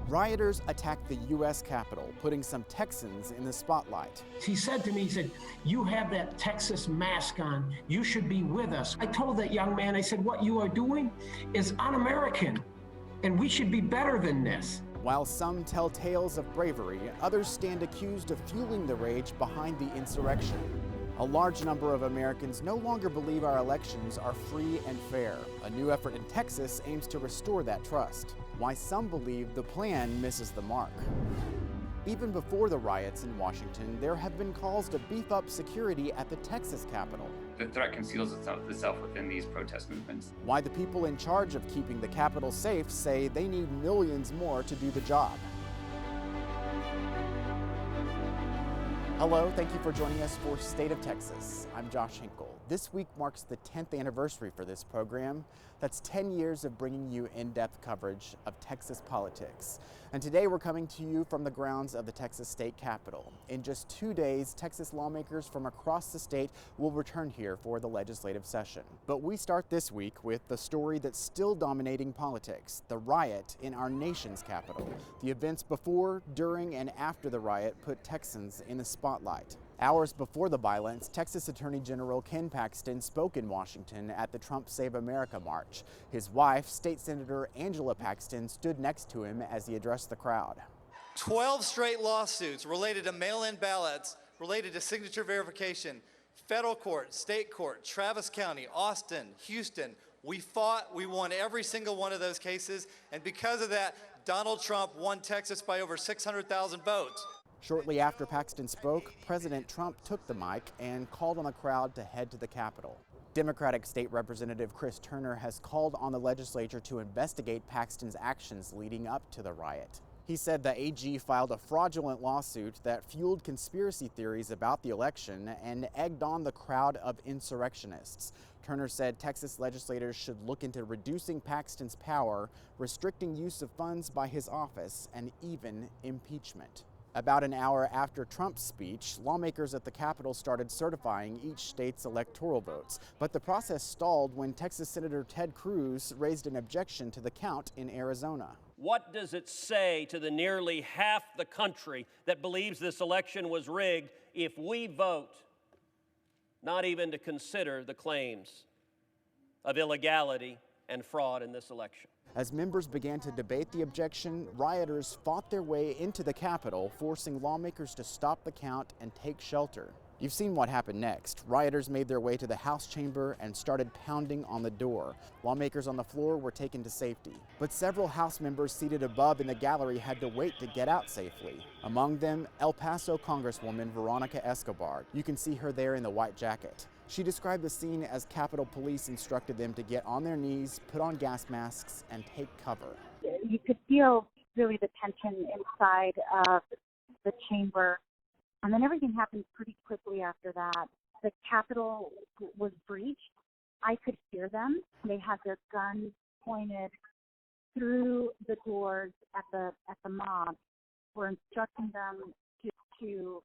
Rioters attacked the U.S. Capitol, putting some Texans in the spotlight. He said to me, he said, "You have that Texas mask on. You should be with us." I told that young man, I said, "What you are doing is un-American, and we should be better than this." While some tell tales of bravery, others stand accused of fueling the rage behind the insurrection. A large number of Americans no longer believe our elections are free and fair. A new effort in Texas aims to restore that trust. Why some believe the plan misses the mark. Even before the riots in Washington, there have been calls to beef up security at the Texas Capitol. The threat conceals itself within these protest movements. Why the people in charge of keeping the Capitol safe say they need millions more to do the job. Hello, thank you for joining us for State of Texas. I'm Josh Hinkle. This week marks the 10th anniversary for this program. That's 10 years of bringing you in-depth coverage of Texas politics. And today we're coming to you from the grounds of the Texas State Capitol. In just 2 days, Texas lawmakers from across the state will return here for the legislative session. But we start this week with the story that's still dominating politics, the riot in our nation's capital. The events before, during, and after the riot put Texans in the spotlight. Hours before the violence, Texas Attorney General Ken Paxton spoke in Washington at the Trump Save America March. His wife, State Senator Angela Paxton, stood next to him as he addressed the crowd. 12 straight lawsuits related to mail-in ballots, related to signature verification, federal court, state court, Travis County, Austin, Houston. We fought, we won every single one of those cases, and because of that, Donald Trump won Texas by over 600,000 votes. Shortly after Paxton spoke, President Trump took the mic and called on the crowd to head to the Capitol. Democratic State Representative Chris Turner has called on the legislature to investigate Paxton's actions leading up to the riot. He said the AG filed a fraudulent lawsuit that fueled conspiracy theories about the election and egged on the crowd of insurrectionists. Turner said Texas legislators should look into reducing Paxton's power, restricting use of funds by his office, and even impeachment. About an hour after Trump's speech, lawmakers at the Capitol started certifying each state's electoral votes. But the process stalled when Texas Senator Ted Cruz raised an objection to the count in Arizona. What does it say to the nearly half the country that believes this election was rigged if we vote not even to consider the claims of illegality and fraud in this election? As members began to debate the objection, rioters fought their way into the Capitol, forcing lawmakers to stop the count and take shelter. You've seen what happened next. Rioters made their way to the House chamber and started pounding on the door. Lawmakers on the floor were taken to safety. But several House members seated above in the gallery had to wait to get out safely. Among them, El Paso Congresswoman Veronica Escobar. You can see her there in the white jacket. She described the scene as Capitol Police instructed them to get on their knees, put on gas masks, and take cover. You could feel really the tension inside of the chamber. And then everything happened pretty quickly after that. The Capitol was breached. I could hear them. They had their guns pointed through the doors at the mob. Were instructing them to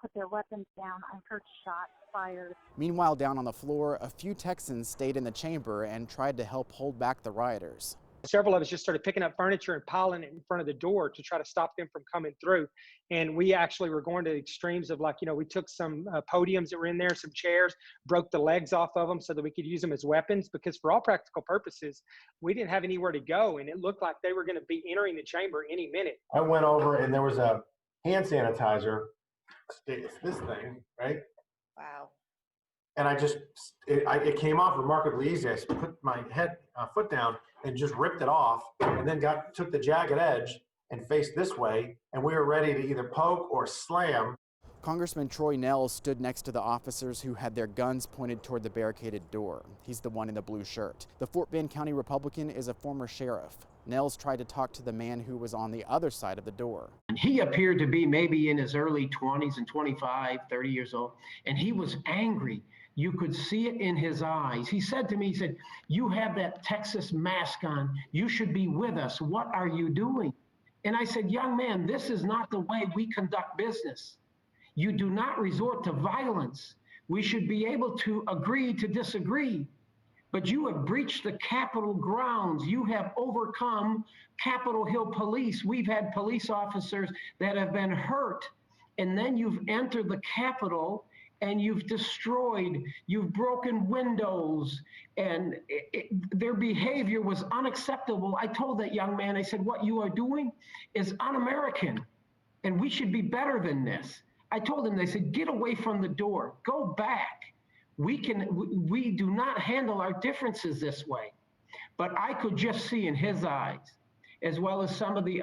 put their weapons down. I heard shots fired. Meanwhile, down on the floor, a few Texans stayed in the chamber and tried to help hold back the rioters. Several of us just started picking up furniture and piling it in front of the door to try to stop them from coming through. And we actually were going to extremes of we took some podiums that were in there, some chairs, broke the legs off of them so that we could use them as weapons, because for all practical purposes, we didn't have anywhere to go. And it looked like they were going to be entering the chamber any minute. I went over and there was a hand sanitizer, this thing, right? Wow. And it came off remarkably easy. I put my foot down and just ripped it off, and then took the jagged edge and faced this way, and we were ready to either poke or slam. Congressman Troy Nehls stood next to the officers who had their guns pointed toward the barricaded door. He's the one in the blue shirt. The Fort Bend County Republican is a former sheriff. Nehls tried to talk to the man who was on the other side of the door. And he appeared to be maybe in his early 20s and 25, 30 years old, and he was angry. You could see it in his eyes. He said to me, he said, "You have that Texas mask on. You should be with us. What are you doing?" And I said, "Young man, this is not the way we conduct business. You do not resort to violence. We should be able to agree to disagree. But you have breached the Capitol grounds. You have overcome Capitol Hill police. We've had police officers that have been hurt. And then you've entered the Capitol and you've destroyed, you've broken windows, and their behavior was unacceptable. I told that young man, I said, what you are doing is un-American, and we should be better than this. I told him, they said, get away from the door, go back. We do not handle our differences this way. But I could just see in his eyes, as well as some of the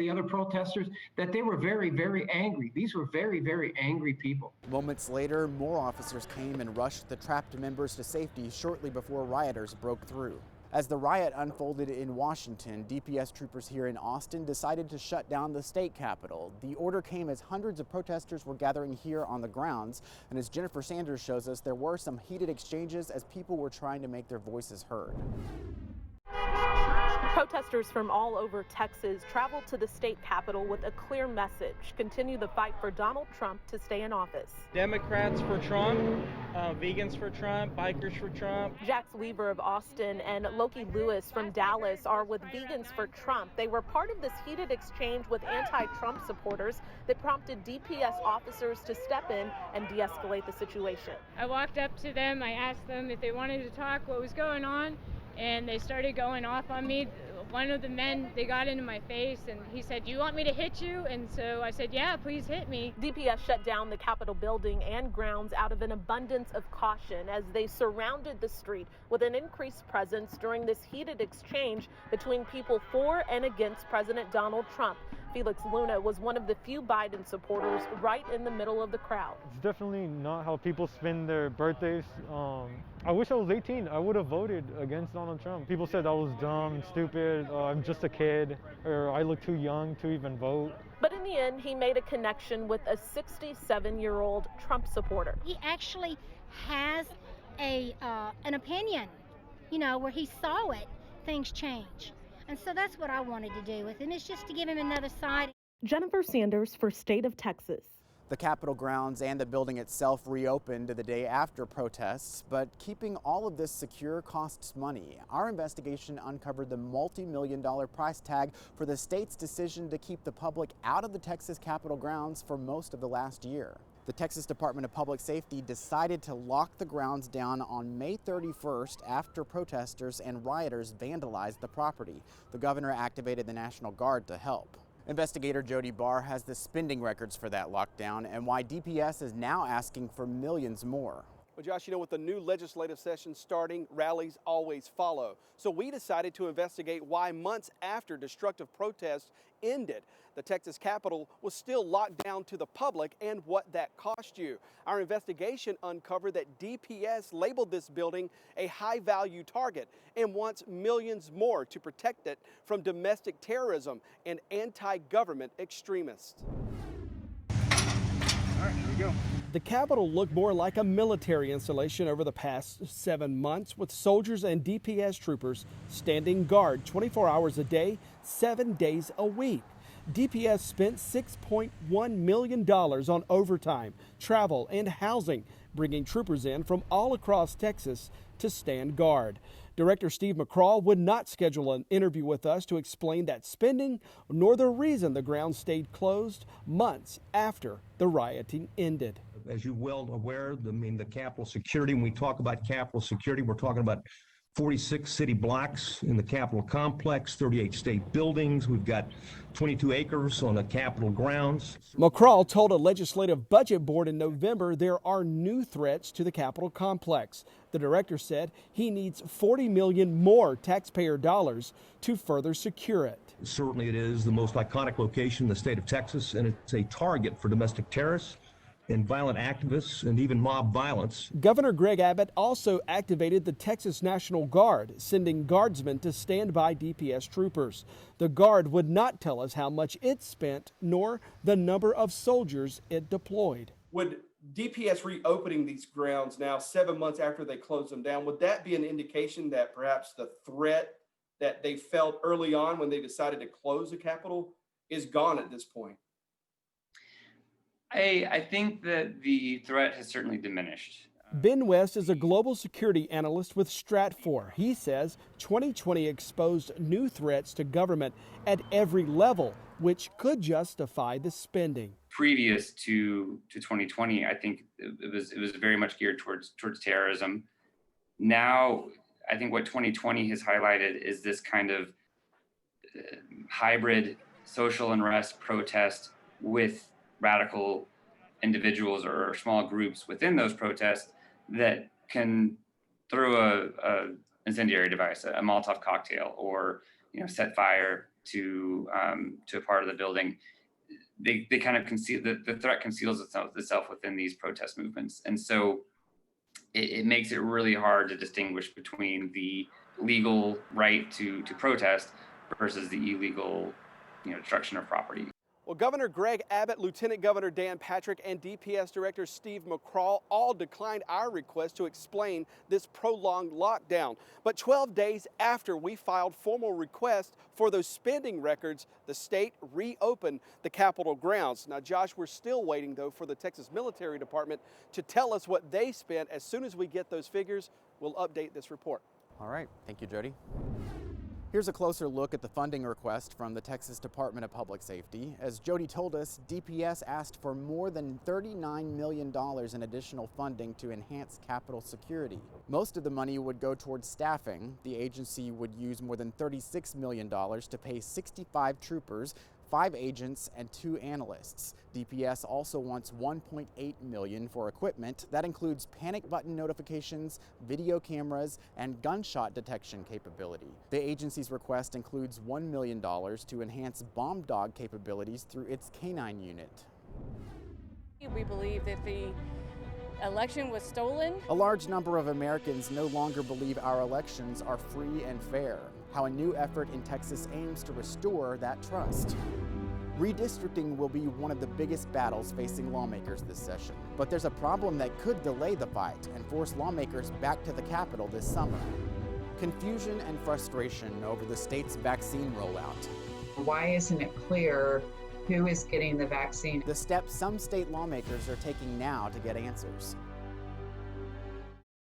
other protesters, that they were very, very angry. These were very, very angry people. Moments later, more officers came and rushed the trapped members to safety shortly before rioters broke through. As the riot unfolded in Washington, DPS troopers here in Austin decided to shut down the state capitol. The order came as hundreds of protesters were gathering here on the grounds. And as Jennifer Sanders shows us, there were some heated exchanges as people were trying to make their voices heard. Protesters from all over Texas traveled to the state capitol with a clear message: continue the fight for Donald Trump to stay in office. Democrats for Trump, vegans for Trump, bikers for Trump. Jax Weaver of Austin and Loki Lewis from Dallas are with Vegans for Trump. They were part of this heated exchange with anti-Trump supporters that prompted DPS officers to step in and de-escalate the situation. I walked up to them, I asked them if they wanted to talk, what was going on, and they started going off on me. One of the men, they got into my face and he said, do you want me to hit you? And so I said, yeah, please hit me. DPS shut down the Capitol building and grounds out of an abundance of caution as they surrounded the street with an increased presence during this heated exchange between people for and against President Donald Trump. Felix Luna was one of the few Biden supporters right in the middle of the crowd. It's definitely not how people spend their birthdays. I wish I was 18. I would have voted against Donald Trump. People said I was dumb and stupid, I'm just a kid, or I look too young to even vote. But in the end, he made a connection with a 67-year-old Trump supporter. He actually has an opinion, you know, where he saw it, things change. And so that's what I wanted to do with him, is just to give him another side. Jennifer Sanders for State of Texas. The Capitol grounds and the building itself reopened the day after protests, but keeping all of this secure costs money. Our investigation uncovered the multi-million-dollar price tag for the state's decision to keep the public out of the Texas Capitol grounds for most of the last year. The Texas Department of Public Safety decided to lock the grounds down on May 31st after protesters and rioters vandalized the property. The governor activated the National Guard to help. Investigator Jody Barr has the spending records for that lockdown and why DPS is now asking for millions more. Well, Josh, you know, with the new legislative session starting, rallies always follow. So we decided to investigate why months after destructive protests ended, the Texas Capitol was still locked down to the public and what that cost you. Our investigation uncovered that DPS labeled this building a high-value target and wants millions more to protect it from domestic terrorism and anti-government extremists. All right, here we go. The Capitol looked more like a military installation over the past 7 months, with soldiers and DPS troopers standing guard 24 hours a day, 7 days a week. DPS spent $6.1 million on overtime, travel, and housing, bringing troopers in from all across Texas to stand guard. Director Steve McCraw would not schedule an interview with us to explain that spending, nor the reason the ground stayed closed months after the rioting ended. As you're well aware, the Capitol security, when we talk about Capitol security, we're talking about 46 city blocks in the Capitol complex, 38 state buildings. We've got 22 acres on the Capitol grounds. McCraw told a legislative budget board in November there are new threats to the Capitol complex. The director said he needs $40 million more taxpayer dollars to further secure it. Certainly it is the most iconic location in the state of Texas, and it's a target for domestic terrorists and violent activists and even mob violence. Governor Greg Abbott also activated the Texas National Guard, sending guardsmen to stand by DPS troopers. The Guard would not tell us how much it spent nor the number of soldiers it deployed. Would DPS reopening these grounds now 7 months after they closed them down, would that be an indication that perhaps the threat that they felt early on when they decided to close the Capitol is gone at this point? I think that the threat has certainly diminished. Ben West is a global security analyst with Stratfor. He says 2020 exposed new threats to government at every level, which could justify the spending. Previous to 2020, I think it was very much geared towards terrorism. Now, I think what 2020 has highlighted is this kind of hybrid social unrest protest with radical individuals or small groups within those protests that can throw a incendiary device, a Molotov cocktail, or set fire to a part of the building. They kind of conceal the threat conceals itself within these protest movements, and so it makes it really hard to distinguish between the legal right to protest versus the illegal destruction of property. Well, Governor Greg Abbott, Lieutenant Governor Dan Patrick, and DPS Director Steve McCraw all declined our request to explain this prolonged lockdown. But 12 days after we filed formal requests for those spending records, the state reopened the Capitol grounds. Now, Josh, we're still waiting, though, for the Texas Military Department to tell us what they spent. As soon as we get those figures, we'll update this report. All right. Thank you, Jody. Here's a closer look at the funding request from the Texas Department of Public Safety. As Jody told us, DPS asked for more than $39 million in additional funding to enhance Capitol security. Most of the money would go towards staffing. The agency would use more than $36 million to pay 65 troopers, 5 agents, and 2 analysts. DPS also wants $1.8 million for equipment. That includes panic button notifications, video cameras, and gunshot detection capability. The agency's request includes $1 million to enhance bomb dog capabilities through its K-9 unit. We believe that the election was stolen. A large number of Americans no longer believe our elections are free and fair. How a new effort in Texas aims to restore that trust. Redistricting will be one of the biggest battles facing lawmakers this session. But there's a problem that could delay the fight and force lawmakers back to the Capitol this summer. Confusion and frustration over the state's vaccine rollout. Why isn't it clear who is getting the vaccine? The steps some state lawmakers are taking now to get answers.